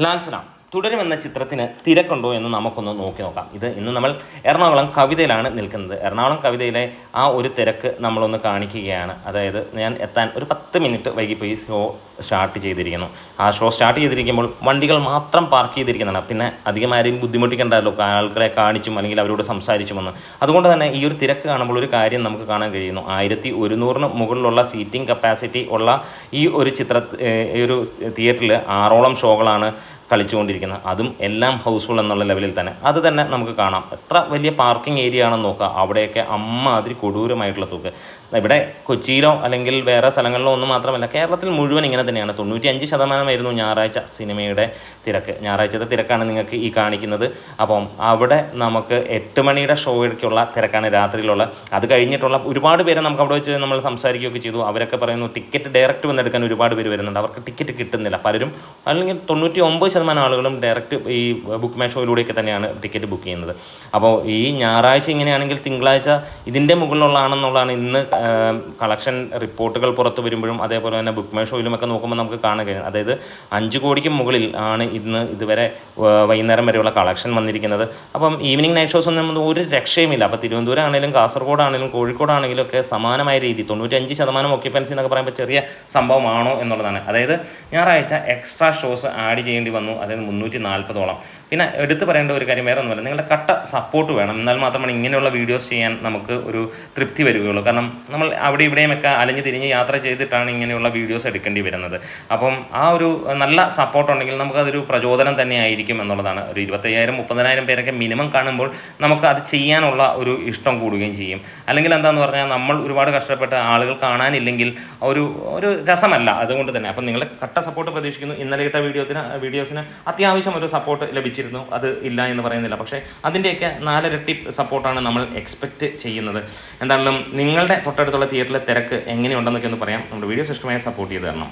ലാൽസലാം തുടരുമെന്ന ചിത്രത്തിന് തിരക്കുണ്ടോ എന്ന് നമുക്കൊന്ന് നോക്കി നോക്കാം. ഇന്ന് നമ്മൾ എറണാകുളം കവിതയിലാണ് നിൽക്കുന്നത്. എറണാകുളം കവിതയിലെ ആ ഒരു തിരക്ക് നമ്മളൊന്ന് കാണിക്കുകയാണ്. അതായത് ഞാൻ എത്താൻ ഒരു 10 മിനിറ്റ് വൈകിപ്പോയി ഷോ സ്റ്റാർട്ട് ചെയ്തിരിക്കുന്നു. ആ ഷോ സ്റ്റാർട്ട് ചെയ്തിരിക്കുമ്പോൾ വണ്ടികൾ മാത്രം പാർക്ക് ചെയ്തിരിക്കുന്നതാണ്. പിന്നെ അധികം ആരെയും ബുദ്ധിമുട്ടിക്കേണ്ടല്ലോ, ആൾക്കാരെ കാണിച്ചും അല്ലെങ്കിൽ അവരോട് സംസാരിച്ചുമെന്ന്. അതുകൊണ്ട് തന്നെ ഈ ഒരു തിരക്ക് കാണുമ്പോൾ ഒരു കാര്യം നമുക്ക് കാണാൻ കഴിയുന്നു. 1100 മുകളിലുള്ള സീറ്റിംഗ് കപ്പാസിറ്റി ഉള്ള ഈ ഒരു ഈ ഒരു തിയേറ്ററിൽ 6ഓളം ഷോകളാണ് കളിച്ചുകൊണ്ടിരിക്കുന്നത്. അതും എല്ലാം ഹൗസ്ഫുൾ എന്നുള്ള ലെവലിൽ തന്നെ. അത് തന്നെ നമുക്ക് കാണാം. എത്ര വലിയ പാർക്കിംഗ് ഏരിയ ആണെന്ന് നോക്കുക. അവിടെയൊക്കെ അമ്മാതിരി കൊടൂരമായിട്ടുള്ള തൂക്ക്. ഇവിടെ കൊച്ചിയിലോ അല്ലെങ്കിൽ വേറെ സ്ഥലങ്ങളിലോ ഒന്നും മാത്രമല്ല, കേരളത്തിൽ മുഴുവൻ ഇങ്ങനെ തന്നെയാണ്. 95% ഞായറാഴ്ച സിനിമയുടെ തിരക്ക്. ഞായറാഴ്ചത്തെ തിരക്കാണ് നിങ്ങൾക്ക് ഈ കാണിക്കുന്നത്. അപ്പം അവിടെ നമുക്ക് 8 മണിയുടെ ഷോയ്ക്കുള്ള തിരക്കാണ് രാത്രിയിലുള്ള. അത് കഴിഞ്ഞിട്ടുള്ള ഒരുപാട് പേരെ നമുക്ക് അവിടെ വെച്ച് നമ്മൾ സംസാരിക്കുകയൊക്കെ ചെയ്തു. അവരൊക്കെ പറയുന്നു ടിക്കറ്റ് ഡയറക്റ്റ് വന്നെടുക്കാൻ ഒരുപാട് പേര് വരുന്നുണ്ട്. അവർക്ക് ടിക്കറ്റ് കിട്ടുന്നില്ല. പലരും അല്ലെങ്കിൽ 99% ആളുകളും ഡയറക്റ്റ് ഈ ബുക്ക് മൈ ഷോയിലൂടെയൊക്കെ തന്നെയാണ് ടിക്കറ്റ് ബുക്ക് ചെയ്യുന്നത്. അപ്പോൾ ഈ ഞായറാഴ്ച ഇങ്ങനെയാണെങ്കിൽ തിങ്കളാഴ്ച ഇതിൻ്റെ മുകളിലുള്ളതാണെന്നുള്ളതാണ് ഇന്ന് കളക്ഷൻ റിപ്പോർട്ടുകൾ പുറത്ത് വരുമ്പോഴും അതേപോലെ തന്നെ ബുക്ക് മൈ ഷോയിലുമൊക്കെ നോക്കുമ്പോൾ നമുക്ക് കാണാൻ കഴിയും. അതായത് 5 കോടിക്ക് മുകളിൽ ആണ് ഇതുവരെ വൈകുന്നേരം വരെയുള്ള കളക്ഷൻ വന്നിരിക്കുന്നത്. അപ്പം ഈവനിങ് നൈറ്റ് ഷോസ് ഒന്നും ഒരു രക്ഷയുമില്ല. അപ്പോൾ തിരുവനന്തപുരം ആണെങ്കിലും കാസർഗോഡാണെങ്കിലും കോഴിക്കോടാണെങ്കിലും ഒക്കെ സമാനമായ രീതി 95% ഒക്യുപ്പൻസി എന്നൊക്കെ പറയുമ്പോൾ ചെറിയ സംഭവമാണോ എന്നുള്ളതാണ്. അതായത് ഞായറാഴ്ച എക്സ്ട്രാ ഷോസ് ആഡ് ചെയ്യേണ്ടി വന്നു. അതായത് 340ഓളം. പിന്നെ എടുത്തു പറയേണ്ട ഒരു കാര്യം വേറെ ഒന്നുമില്ല, നിങ്ങളുടെ കട്ട സപ്പോർട്ട് വേണം. എന്നാൽ മാത്രമാണ് ഇങ്ങനെയുള്ള വീഡിയോസ് ചെയ്യാൻ നമുക്ക് ഒരു തൃപ്തി വരികയുള്ളൂ. കാരണം നമ്മൾ അവിടെ ഇവിടെയുമൊക്കെ അലഞ്ഞ് തിരിഞ്ഞ് യാത്ര ചെയ്തിട്ടാണ് ഇങ്ങനെയുള്ള വീഡിയോസ് എടുക്കേണ്ടി വരുന്നത്. അപ്പം ആ ഒരു നല്ല സപ്പോർട്ട് ഉണ്ടെങ്കിൽ നമുക്കതൊരു പ്രചോദനം തന്നെ ആയിരിക്കും എന്നുള്ളതാണ്. ഒരു 25,000-30,000 പേരൊക്കെ മിനിമം കാണുമ്പോൾ നമുക്ക് അത് ചെയ്യാനുള്ള ഒരു ഇഷ്ടം കൂടുകയും ചെയ്യും. അല്ലെങ്കിൽ എന്താണെന്ന് പറഞ്ഞാൽ നമ്മൾ ഒരുപാട് കഷ്ടപ്പെട്ട ആളുകൾ കാണാനില്ലെങ്കിൽ ഒരു രസമല്ല. അതുകൊണ്ട് തന്നെ അപ്പം നിങ്ങളുടെ കട്ട സപ്പോർട്ട് പ്രതീക്ഷിക്കുന്നു. ഇന്നലെ ഇട്ട വീഡിയോസിന് അത്യാവശ്യം ഒരു സപ്പോർട്ട് ലഭിച്ചിരുന്നു. അത് ഇല്ല എന്ന് പറയുന്നില്ല. പക്ഷേ അതിൻ്റെയൊക്കെ 4 ഇരട്ടി സപ്പോർട്ടാണ് നമ്മൾ എക്സ്പെക്റ്റ് ചെയ്യുന്നത്. എന്തായാലും നിങ്ങളുടെ തൊട്ടടുത്തുള്ള തിയേറ്ററിലെ തിരക്ക് എങ്ങനെയുണ്ടെന്നൊക്കെ ഒന്ന് പറയാം. നമ്മുടെ വീഡിയോസ് ഇഷ്ടമായി സപ്പോർട്ട് ചെയ്ത് തരണം.